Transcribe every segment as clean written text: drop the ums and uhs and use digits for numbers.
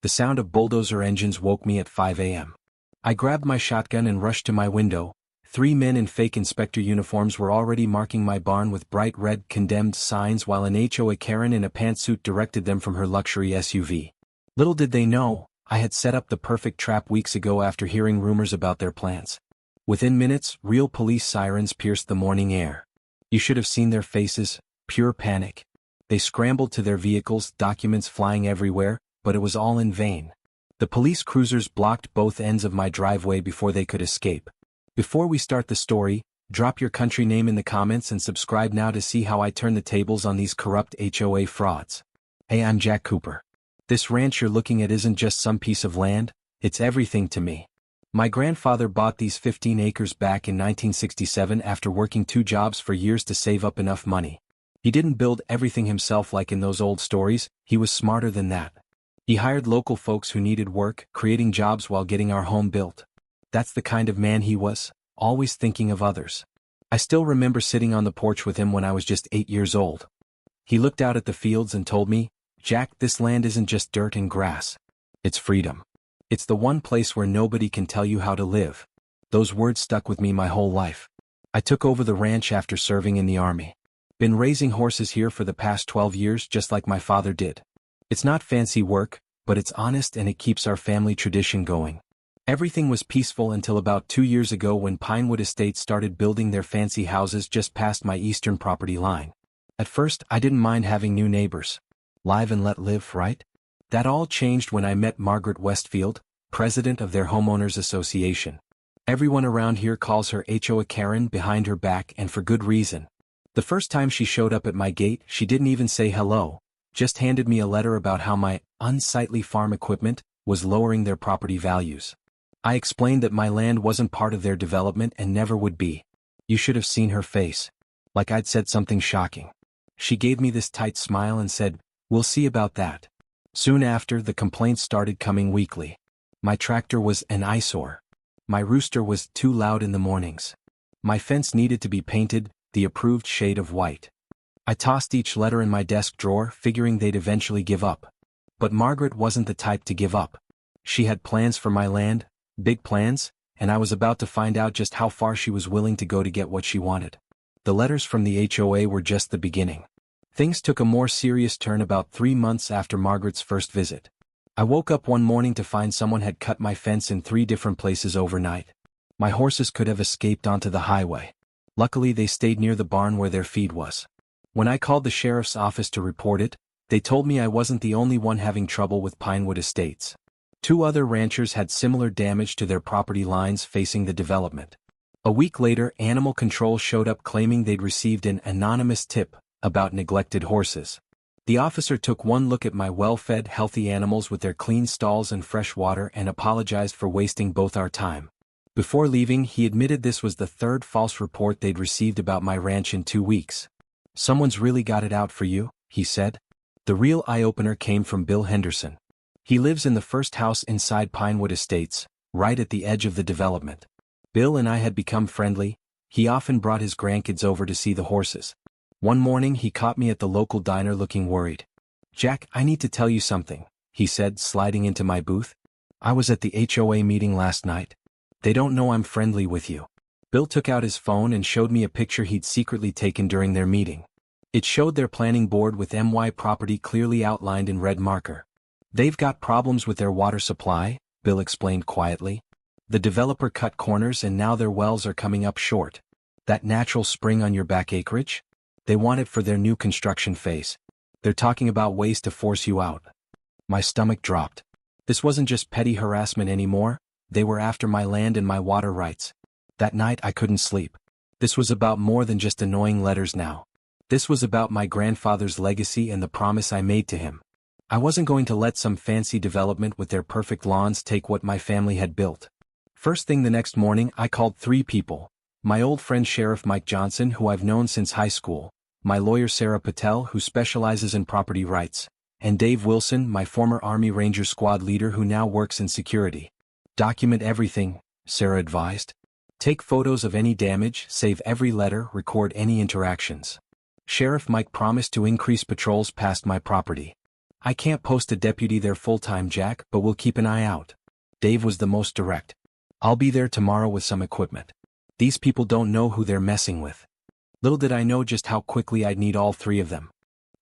The sound of bulldozer engines woke me at 5 a.m. I grabbed my shotgun and rushed to my window. 3 men in fake inspector uniforms were already marking my barn with bright red "Condemned" signs while an HOA Karen in a pantsuit directed them from her luxury SUV. Little did they know, I had set up the perfect trap weeks ago after hearing rumors about their plans. Within minutes, real police sirens pierced the morning air. You should have seen their faces, pure panic. They scrambled to their vehicles, documents flying everywhere, but it was all in vain. The police cruisers blocked both ends of my driveway before they could escape. Before we start the story, drop your country name in the comments and subscribe now to see how I turn the tables on these corrupt HOA frauds. Hey, I'm Jack Cooper. This ranch you're looking at isn't just some piece of land, it's everything to me. My grandfather bought these 15 acres back in 1967 after working 2 jobs for years to save up enough money. He didn't build everything himself like in those old stories, he was smarter than that. He hired local folks who needed work, creating jobs while getting our home built. That's the kind of man he was, always thinking of others. I still remember sitting on the porch with him when I was just 8 years old. He looked out at the fields and told me, "Jack, this land isn't just dirt and grass. It's freedom. It's the one place where nobody can tell you how to live." Those words stuck with me my whole life. I took over the ranch after serving in the Army. Been raising horses here for the past 12 years just like my father did. It's not fancy work, but it's honest and it keeps our family tradition going. Everything was peaceful until about 2 years ago when Pinewood Estates started building their fancy houses just past my eastern property line. At first, I didn't mind having new neighbors. Live and let live, right? That all changed when I met Margaret Westfield, president of their homeowners association. Everyone around here calls her HOA Karen behind her back, and for good reason. The first time she showed up at my gate, she didn't even say hello, just handed me a letter about how my unsightly farm equipment was lowering their property values. I explained that my land wasn't part of their development and never would be. You should have seen her face. Like I'd said something shocking. She gave me this tight smile and said, "We'll see about that." Soon after, the complaints started coming weekly. My tractor was an eyesore. My rooster was too loud in the mornings. My fence needed to be painted, the approved shade of white. I tossed each letter in my desk drawer, figuring they'd eventually give up. But Margaret wasn't the type to give up. She had plans for my land, big plans, and I was about to find out just how far she was willing to go to get what she wanted. The letters from the HOA were just the beginning. Things took a more serious turn about 3 months after Margaret's first visit. I woke up one morning to find someone had cut my fence in 3 different places overnight. My horses could have escaped onto the highway. Luckily, they stayed near the barn where their feed was. When I called the sheriff's office to report it, they told me I wasn't the only one having trouble with Pinewood Estates. 2 other ranchers had similar damage to their property lines facing the development. A week later, animal control showed up claiming they'd received an anonymous tip about neglected horses. The officer took one look at my well-fed, healthy animals with their clean stalls and fresh water and apologized for wasting both our time. Before leaving, he admitted this was the 3rd false report they'd received about my ranch in 2 weeks. "Someone's really got it out for you," he said. The real eye-opener came from Bill Henderson. He lives in the first house inside Pinewood Estates, right at the edge of the development. Bill and I had become friendly. He often brought his grandkids over to see the horses. One morning he caught me at the local diner looking worried. "Jack, I need to tell you something," he said, sliding into my booth. "I was at the HOA meeting last night. They don't know I'm friendly with you." Bill took out his phone and showed me a picture he'd secretly taken during their meeting. It showed their planning board with MY property clearly outlined in red marker. "They've got problems with their water supply," Bill explained quietly. "The developer cut corners and now their wells are coming up short. That natural spring on your back acreage? They want it for their new construction phase. They're talking about ways to force you out." My stomach dropped. This wasn't just petty harassment anymore, they were after my land and my water rights. That night I couldn't sleep. This was about more than just annoying letters now. This was about my grandfather's legacy and the promise I made to him. I wasn't going to let some fancy development with their perfect lawns take what my family had built. First thing the next morning, I called 3 people. My old friend Sheriff Mike Johnson, who I've known since high school, my lawyer Sarah Patel, who specializes in property rights, and Dave Wilson, my former Army Ranger squad leader who now works in security. "Document everything," Sarah advised. "Take photos of any damage, save every letter, record any interactions." Sheriff Mike promised to increase patrols past my property. I can't post a deputy there full-time, Jack, but we'll keep an eye out. Dave was the most direct. I'll be there tomorrow with some equipment. These people don't know who they're messing with. Little did I know just how quickly I'd need all three of them.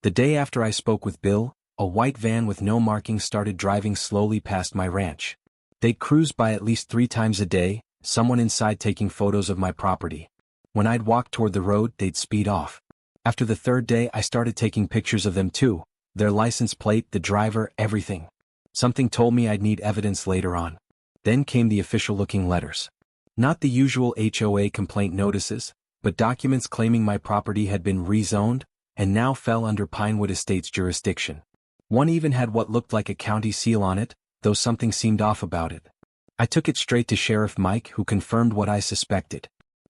The day after I spoke with Bill, a white van with no markings started driving slowly past my ranch. They'd cruise by at least 3 times a day, someone inside taking photos of my property. When I'd walk toward the road, they'd speed off. After the 3rd day, I started taking pictures of them too. Their license plate, the driver, everything. Something told me I'd need evidence later on. Then came the official-looking letters. Not the usual HOA complaint notices, but documents claiming my property had been rezoned, and now fell under Pinewood Estates jurisdiction. One even had what looked like a county seal on it, though something seemed off about it. I took it straight to Sheriff Mike, who confirmed what I suspected.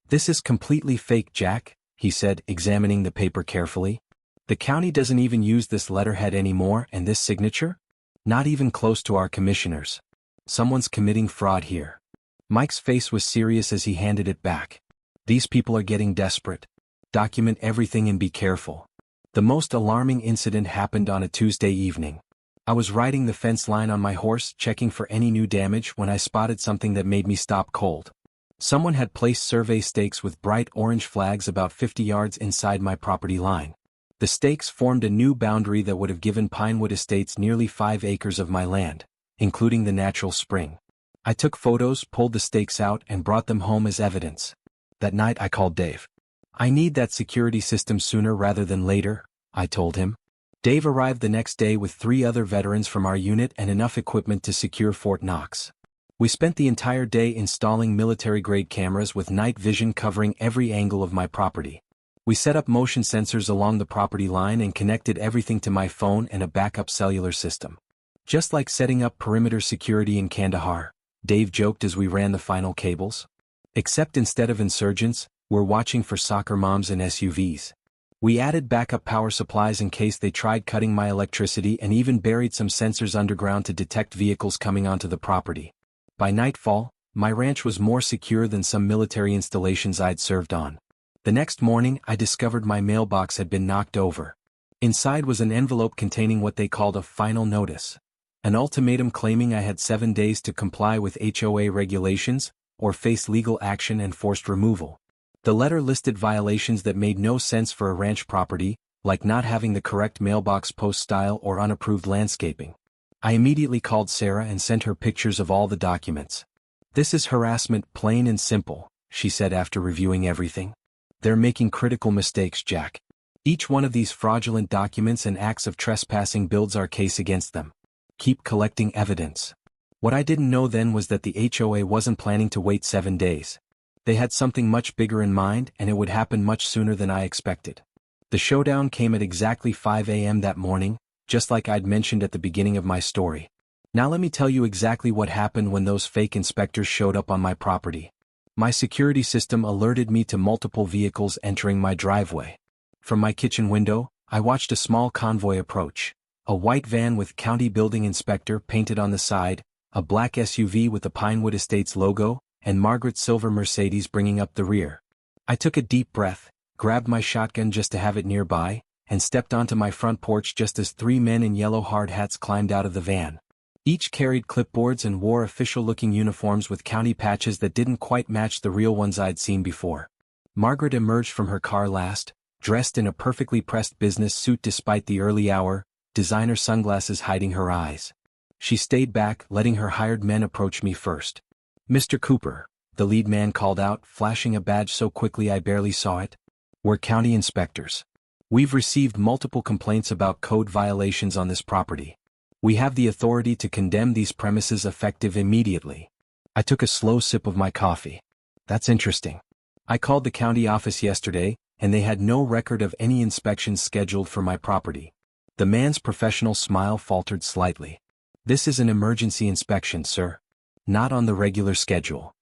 "This is completely fake, Jack," he said, examining the paper carefully. "The county doesn't even use this letterhead anymore, and this signature? Not even close to our commissioners. Someone's committing fraud here." Mike's face was serious as he handed it back. "These people are getting desperate. Document everything and be careful." The most alarming incident happened on a Tuesday evening. I was riding the fence line on my horse, checking for any new damage, when I spotted something that made me stop cold. Someone had placed survey stakes with bright orange flags about 50 yards inside my property line. The stakes formed a new boundary that would have given Pinewood Estates nearly 5 acres of my land, including the natural spring. I took photos, pulled the stakes out, and brought them home as evidence. That night I called Dave. "I need that security system sooner rather than later," I told him. Dave arrived the next day with 3 other veterans from our unit and enough equipment to secure Fort Knox. We spent the entire day installing military-grade cameras with night vision covering every angle of my property. We set up motion sensors along the property line and connected everything to my phone and a backup cellular system. "Just like setting up perimeter security in Kandahar," Dave joked as we ran the final cables. "Except instead of insurgents, we're watching for soccer moms and SUVs." We added backup power supplies in case they tried cutting my electricity, and even buried some sensors underground to detect vehicles coming onto the property. By nightfall, my ranch was more secure than some military installations I'd served on. The next morning, I discovered my mailbox had been knocked over. Inside was an envelope containing what they called a final notice. An ultimatum claiming I had 7 days to comply with HOA regulations, or face legal action and forced removal. The letter listed violations that made no sense for a ranch property, like not having the correct mailbox post style or unapproved landscaping. I immediately called Sarah and sent her pictures of all the documents. "This is harassment, plain and simple," she said after reviewing everything. "They're making critical mistakes, Jack. Each one of these fraudulent documents and acts of trespassing builds our case against them. Keep collecting evidence." What I didn't know then was that the HOA wasn't planning to wait 7 days. They had something much bigger in mind, and it would happen much sooner than I expected. The showdown came at exactly 5 a.m. that morning, just like I'd mentioned at the beginning of my story. Now let me tell you exactly what happened when those fake inspectors showed up on my property. My security system alerted me to multiple vehicles entering my driveway. From my kitchen window, I watched a small convoy approach. A white van with County Building Inspector painted on the side, a black SUV with the Pinewood Estates logo, and Margaret's silver Mercedes bringing up the rear. I took a deep breath, grabbed my shotgun just to have it nearby, and stepped onto my front porch just as 3 men in yellow hard hats climbed out of the van. Each carried clipboards and wore official-looking uniforms with county patches that didn't quite match the real ones I'd seen before. Margaret emerged from her car last, dressed in a perfectly pressed business suit despite the early hour, designer sunglasses hiding her eyes. She stayed back, letting her hired men approach me first. "Mr. Cooper," the lead man called out, flashing a badge so quickly I barely saw it. "We're county inspectors. We've received multiple complaints about code violations on this property. We have the authority to condemn these premises effective immediately." I took a slow sip of my coffee. "That's interesting. I called the county office yesterday, and they had no record of any inspections scheduled for my property." The man's professional smile faltered slightly. "This is an emergency inspection, sir. Not on the regular schedule."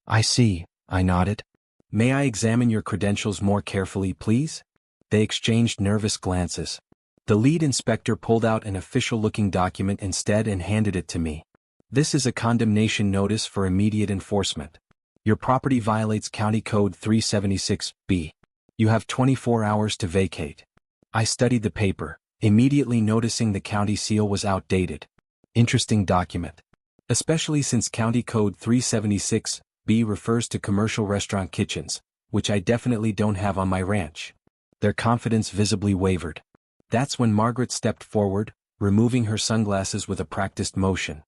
"I see," I nodded. "May I examine your credentials more carefully, please?" They exchanged nervous glances. The lead inspector pulled out an official-looking document instead and handed it to me. "This is a condemnation notice for immediate enforcement. Your property violates County Code 376B. You have 24 hours to vacate." I studied the paper, immediately noticing the county seal was outdated. Interesting document. Especially since County Code 376B refers to commercial restaurant kitchens, which I definitely don't have on my ranch. Their confidence visibly wavered. That's when Margaret stepped forward, removing her sunglasses with a practiced motion.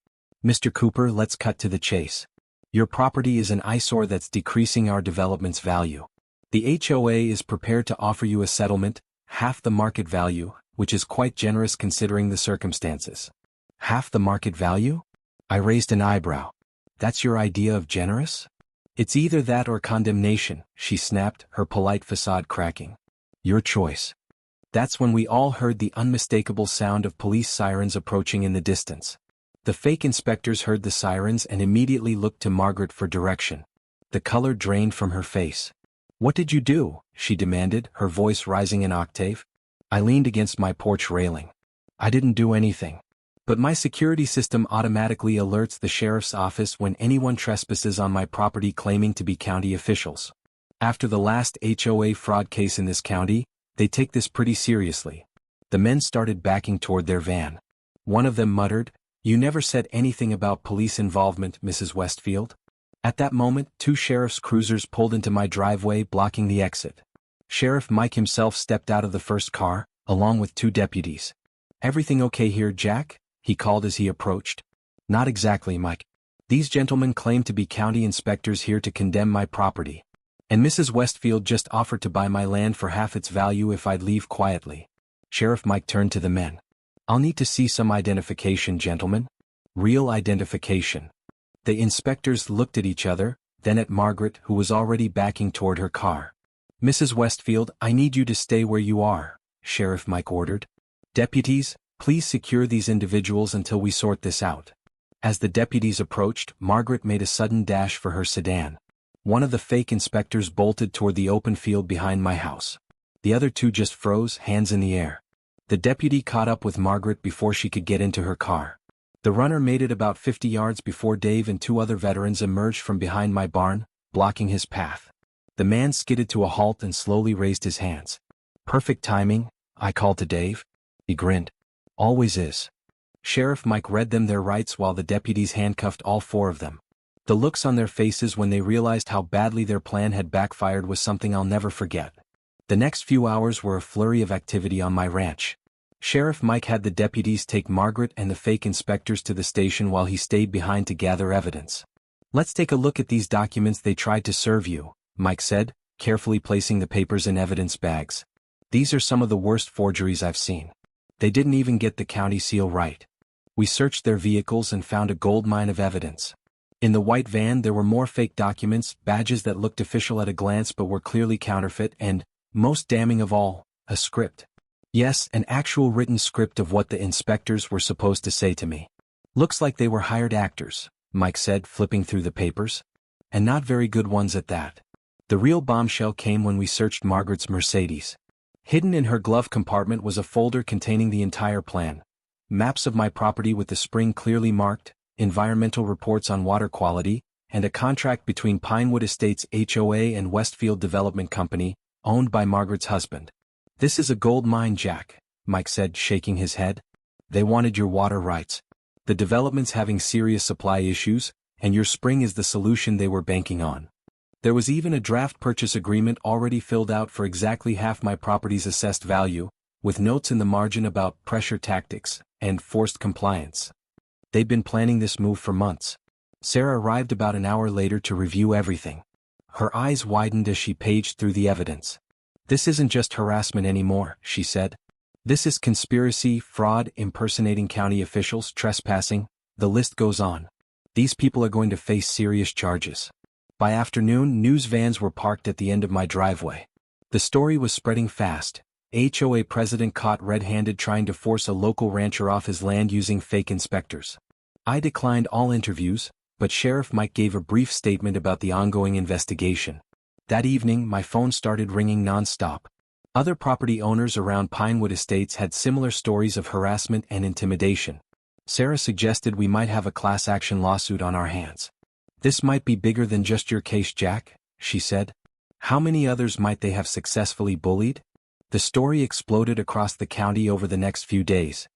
Mr. Cooper, let's cut to the chase. Your property is an eyesore that's decreasing our development's value. The HOA is prepared to offer you a settlement, half the market value, which is quite generous considering the circumstances. Half the market value? I raised an eyebrow. That's your idea of generous? It's either that or condemnation, she snapped, her polite facade cracking. Your choice. That's when we all heard the unmistakable sound of police sirens approaching in the distance. The fake inspectors heard the sirens and immediately looked to Margaret for direction. The color drained from her face. What did you do? She demanded, her voice rising an octave. I leaned against my porch railing. I didn't do anything. But my security system automatically alerts the sheriff's office when anyone trespasses on my property claiming to be county officials. After the last HOA fraud case in this county, they take this pretty seriously. The men started backing toward their van. One of them muttered, "You never said anything about police involvement, Mrs. Westfield." At that moment, 2 sheriff's cruisers pulled into my driveway, blocking the exit. Sheriff Mike himself stepped out of the first car, along with 2 deputies. "Everything okay here, Jack?" he called as he approached. "Not exactly, Mike. These gentlemen claim to be county inspectors here to condemn my property. And Mrs. Westfield just offered to buy my land for half its value if I'd leave quietly." Sheriff Mike turned to the men. "I'll need to see some identification, gentlemen. Real identification." The inspectors looked at each other, then at Margaret, who was already backing toward her car. "Mrs. Westfield, I need you to stay where you are," Sheriff Mike ordered. "Deputies, please secure these individuals until we sort this out." As the deputies approached, Margaret made a sudden dash for her sedan. One of the fake inspectors bolted toward the open field behind my house. The other 2 just froze, hands in the air. The deputy caught up with Margaret before she could get into her car. The runner made it about 50 yards before Dave and 2 other veterans emerged from behind my barn, blocking his path. The man skidded to a halt and slowly raised his hands. "Perfect timing," I called to Dave. He grinned. "Always is." Sheriff Mike read them their rights while the deputies handcuffed all 4 of them. The looks on their faces when they realized how badly their plan had backfired was something I'll never forget. The next few hours were a flurry of activity on my ranch. Sheriff Mike had the deputies take Margaret and the fake inspectors to the station while he stayed behind to gather evidence. "Let's take a look at these documents they tried to serve you," Mike said, carefully placing the papers in evidence bags. "These are some of the worst forgeries I've seen. They didn't even get the county seal right." We searched their vehicles and found a goldmine of evidence. In the white van there were more fake documents, badges that looked official at a glance but were clearly counterfeit, and, most damning of all, a script. Yes, an actual written script of what the inspectors were supposed to say to me. "Looks like they were hired actors," Mike said, flipping through the papers. "And not very good ones at that." The real bombshell came when we searched Margaret's Mercedes. Hidden in her glove compartment was a folder containing the entire plan. Maps of my property with the spring clearly marked, environmental reports on water quality, and a contract between Pinewood Estates HOA and Westfield Development Company, owned by Margaret's husband. "This is a gold mine, Jack," Mike said, shaking his head. "They wanted your water rights. The development's having serious supply issues, and your spring is the solution they were banking on." There was even a draft purchase agreement already filled out for exactly half my property's assessed value, with notes in the margin about pressure tactics and forced compliance. They'd been planning this move for months. Sarah arrived about an hour later to review everything. Her eyes widened as she paged through the evidence. "This isn't just harassment anymore," she said. "This is conspiracy, fraud, impersonating county officials, trespassing, the list goes on. These people are going to face serious charges." By afternoon, news vans were parked at the end of my driveway. The story was spreading fast. HOA president caught red-handed trying to force a local rancher off his land using fake inspectors. I declined all interviews, but Sheriff Mike gave a brief statement about the ongoing investigation. That evening, my phone started ringing non-stop. Other property owners around Pinewood Estates had similar stories of harassment and intimidation. Sarah suggested we might have a class action lawsuit on our hands. "This might be bigger than just your case, Jack," she said. "How many others might they have successfully bullied?" The story exploded across the county over the next few days.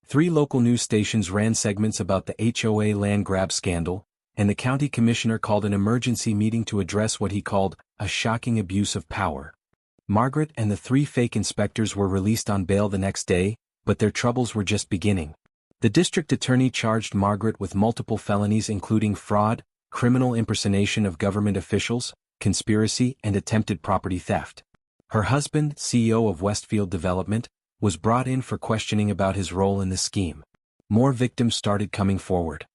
3 local news stations ran segments about the HOA land grab scandal, and the county commissioner called an emergency meeting to address what he called a shocking abuse of power. Margaret and the 3 fake inspectors were released on bail the next day, but their troubles were just beginning. The district attorney charged Margaret with multiple felonies including fraud, criminal impersonation of government officials, conspiracy, and attempted property theft. Her husband, CEO of Westfield Development, was brought in for questioning about his role in the scheme. More victims started coming forward.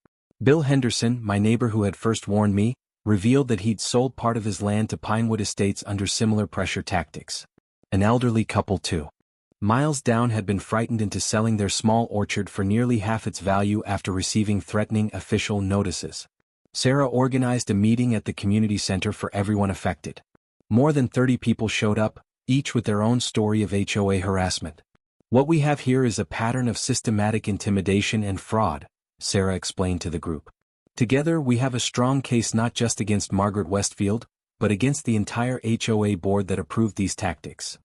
Bill Henderson, my neighbor who had first warned me, revealed that he'd sold part of his land to Pinewood Estates under similar pressure tactics. An elderly couple too. Miles down had been frightened into selling their small orchard for nearly half its value after receiving threatening official notices. Sarah organized a meeting at the community center for everyone affected. More than 30 people showed up, each with their own story of HOA harassment. What we have here is a pattern of systematic intimidation and fraud, Sarah explained to the group. Together we have a strong case not just against Margaret Westfield, but against the entire HOA board that approved these tactics.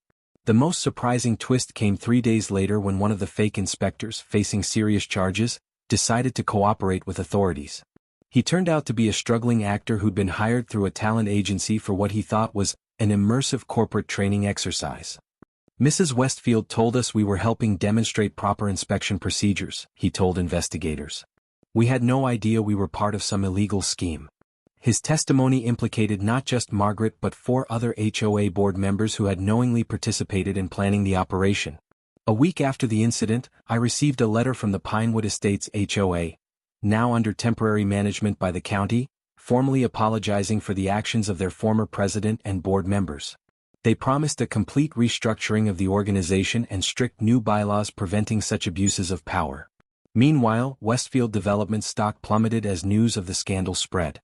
The most surprising twist came 3 days later when one of the fake inspectors, facing serious charges, decided to cooperate with authorities. He turned out to be a struggling actor who'd been hired through a talent agency for what he thought was an immersive corporate training exercise. Mrs. Westfield told us we were helping demonstrate proper inspection procedures, he told investigators. We had no idea we were part of some illegal scheme. His testimony implicated not just Margaret but 4 other HOA board members who had knowingly participated in planning the operation. A week after the incident, I received a letter from the Pinewood Estates HOA, now under temporary management by the county, formally apologizing for the actions of their former president and board members. They promised a complete restructuring of the organization and strict new bylaws preventing such abuses of power. Meanwhile, Westfield Development stock plummeted as news of the scandal spread.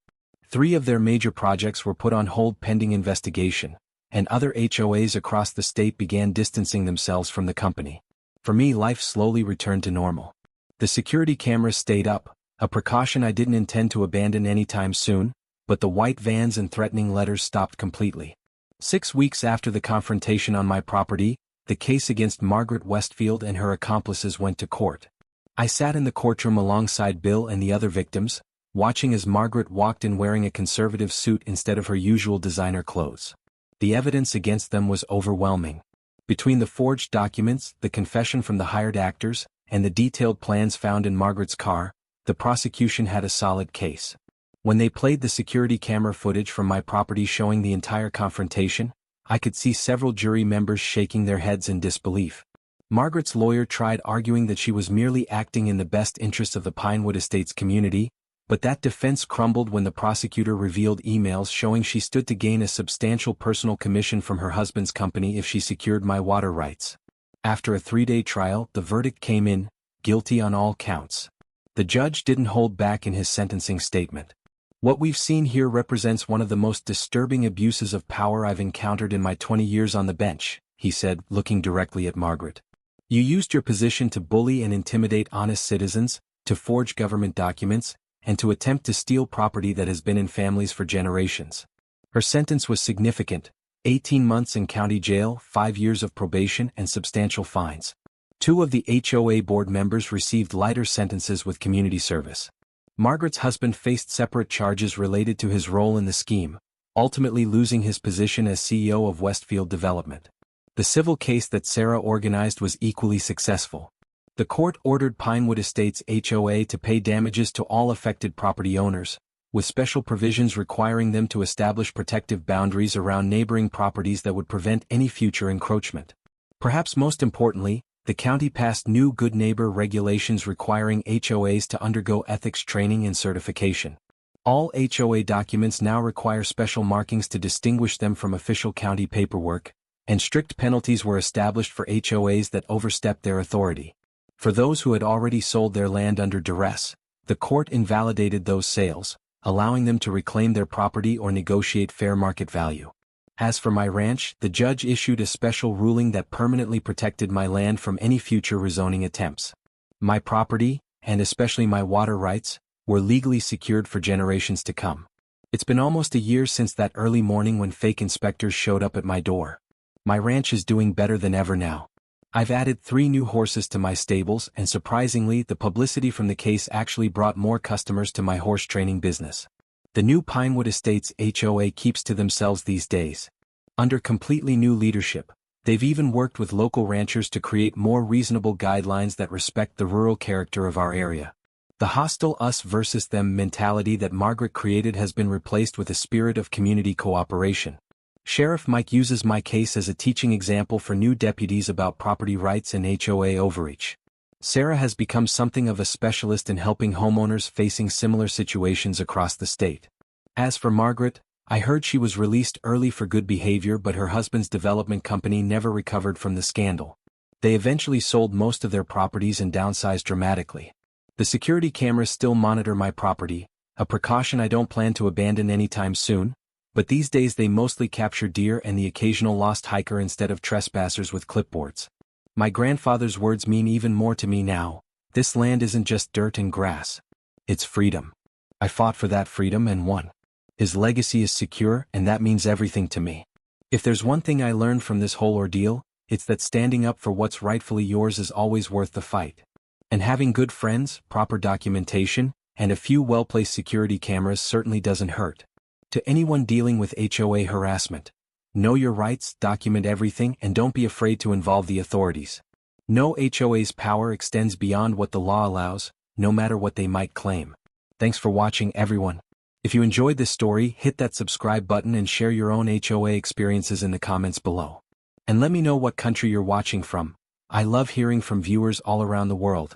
3 of their major projects were put on hold pending investigation, and other HOAs across the state began distancing themselves from the company. For me, life slowly returned to normal. The security cameras stayed up, a precaution I didn't intend to abandon anytime soon, but the white vans and threatening letters stopped completely. 6 weeks after the confrontation on my property, the case against Margaret Westfield and her accomplices went to court. I sat in the courtroom alongside Bill and the other victims, watching as Margaret walked in wearing a conservative suit instead of her usual designer clothes. The evidence against them was overwhelming. Between the forged documents, the confession from the hired actors, and the detailed plans found in Margaret's car, the prosecution had a solid case. When they played the security camera footage from my property showing the entire confrontation, I could see several jury members shaking their heads in disbelief. Margaret's lawyer tried arguing that she was merely acting in the best interests of the Pinewood Estates community, but that defense crumbled when the prosecutor revealed emails showing she stood to gain a substantial personal commission from her husband's company if she secured my water rights. After a 3-day trial, the verdict came in, guilty on all counts. The judge didn't hold back in his sentencing statement. What we've seen here represents one of the most disturbing abuses of power I've encountered in my 20 years on the bench, he said, looking directly at Margaret. You used your position to bully and intimidate honest citizens, to forge government documents, and to attempt to steal property that has been in families for generations. Her sentence was significant: 18 months in county jail, 5 years of probation, and substantial fines. 2 of the HOA board members received lighter sentences with community service. Margaret's husband faced separate charges related to his role in the scheme, ultimately losing his position as CEO of Westfield Development. The civil case that Sarah organized was equally successful. The court ordered Pinewood Estates HOA to pay damages to all affected property owners, with special provisions requiring them to establish protective boundaries around neighboring properties that would prevent any future encroachment. Perhaps most importantly, the county passed new good neighbor regulations requiring HOAs to undergo ethics training and certification. All HOA documents now require special markings to distinguish them from official county paperwork, and strict penalties were established for HOAs that overstepped their authority. For those who had already sold their land under duress, the court invalidated those sales, allowing them to reclaim their property or negotiate fair market value. As for my ranch, the judge issued a special ruling that permanently protected my land from any future rezoning attempts. My property, and especially my water rights, were legally secured for generations to come. It's been almost a year since that early morning when fake inspectors showed up at my door. My ranch is doing better than ever now. I've added 3 new horses to my stables, and surprisingly, the publicity from the case actually brought more customers to my horse training business. The new Pinewood Estates HOA keeps to themselves these days. Under completely new leadership, they've even worked with local ranchers to create more reasonable guidelines that respect the rural character of our area. The hostile us versus them mentality that Margaret created has been replaced with a spirit of community cooperation. Sheriff Mike uses my case as a teaching example for new deputies about property rights and HOA overreach. Sarah has become something of a specialist in helping homeowners facing similar situations across the state. As for Margaret, I heard she was released early for good behavior, but her husband's development company never recovered from the scandal. They eventually sold most of their properties and downsized dramatically. The security cameras still monitor my property, a precaution I don't plan to abandon anytime soon, but these days they mostly capture deer and the occasional lost hiker instead of trespassers with clipboards. My grandfather's words mean even more to me now. This land isn't just dirt and grass. It's freedom. I fought for that freedom and won. His legacy is secure, and that means everything to me. If there's one thing I learned from this whole ordeal, it's that standing up for what's rightfully yours is always worth the fight. And having good friends, proper documentation, and a few well-placed security cameras certainly doesn't hurt. To anyone dealing with HOA harassment, know your rights, document everything, and don't be afraid to involve the authorities. No HOA's power extends beyond what the law allows, no matter what they might claim. Thanks for watching, everyone. If you enjoyed this story, hit that subscribe button and share your own HOA experiences in the comments below. And let me know what country you're watching from. I love hearing from viewers all around the world.